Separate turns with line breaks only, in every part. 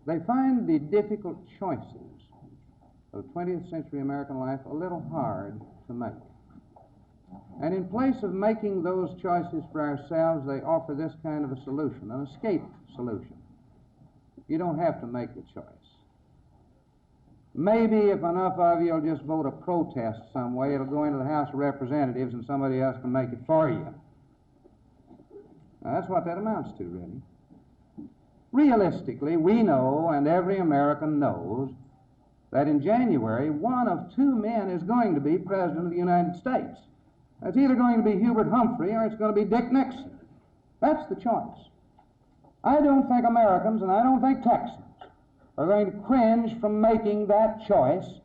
They find the difficult choices of 20th century American life a little hard to make. And in place of making those choices for ourselves, they offer this kind of a solution, an escape solution. You don't have to make the choice. Maybe if enough of you will just vote a protest some way, it'll go into the House of Representatives and somebody else can make it for you. Now, that's what that amounts to, really. Realistically, we know, and every American knows, that in January, one of two men is going to be President of the United States. It's either going to be Hubert Humphrey or it's going to be Dick Nixon. That's the choice. I don't think Americans, and I don't think Texans, are going to cringe from making that choice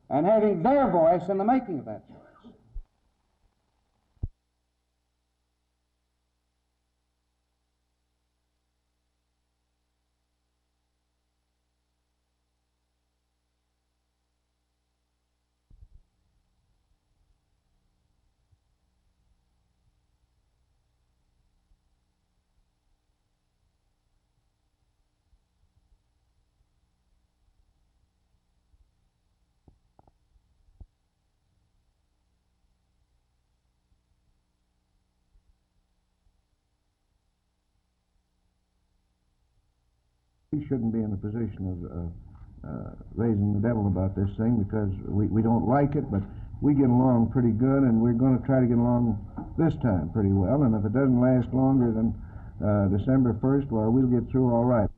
and having their voice in the making of that choice.
We shouldn't be in a position of raising the devil about this thing, because we don't like it, but we get along pretty good, and we're going to try to get along this time pretty well. And if it doesn't last longer than December 1st, well, we'll get through all right.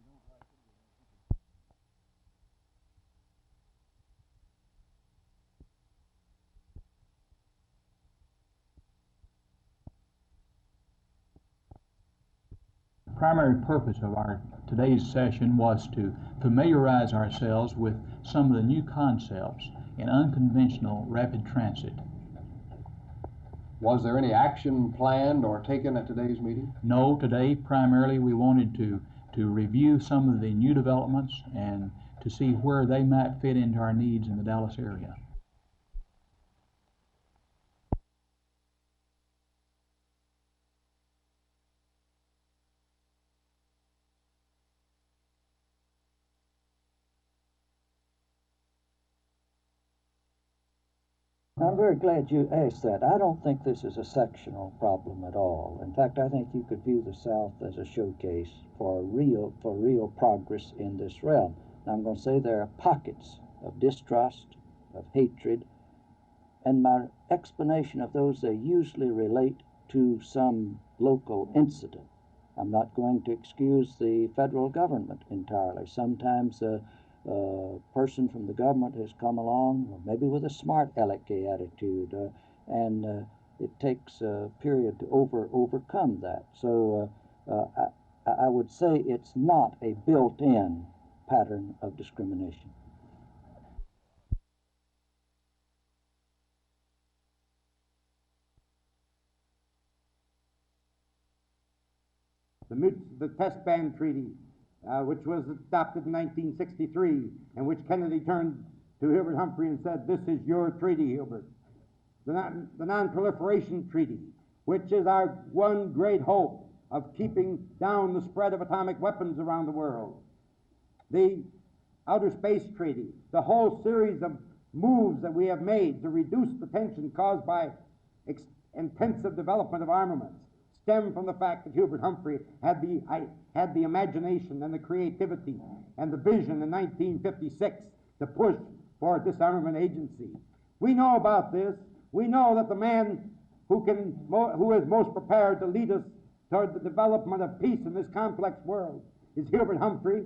The primary purpose of our today's session was to familiarize ourselves with some of the new concepts in unconventional rapid transit.
Was there any action planned or taken at today's meeting?
No, today primarily we wanted to review some of the new developments and to see where they might fit into our needs in the Dallas area.
I'm very glad you asked that. I don't think this is a sectional problem at all. In fact, I think you could view the South as a showcase for real progress in this realm. Now, I'm going to say there are pockets of distrust, of hatred, and my explanation of those, they usually relate to some local incident. I'm not going to excuse the federal government entirely. Sometimes a person from the government has come along, or maybe with a smart alecky attitude, and it takes a period to overcome that. So I would say it's not a built-in pattern of discrimination.
The Test Ban Treaty, which was adopted in 1963, and which Kennedy turned to Hubert Humphrey and said, "This is your treaty, Hubert." The Non-Proliferation Treaty, which is our one great hope of keeping down the spread of atomic weapons around the world. The Outer Space Treaty, the whole series of moves that we have made to reduce the tension caused by intensive development of armaments, stem from the fact that Hubert Humphrey had the imagination and the creativity and the vision in 1956 to push for a disarmament agency. We know about this. We know that the man who is most prepared to lead us toward the development of peace in this complex world is Hubert Humphrey.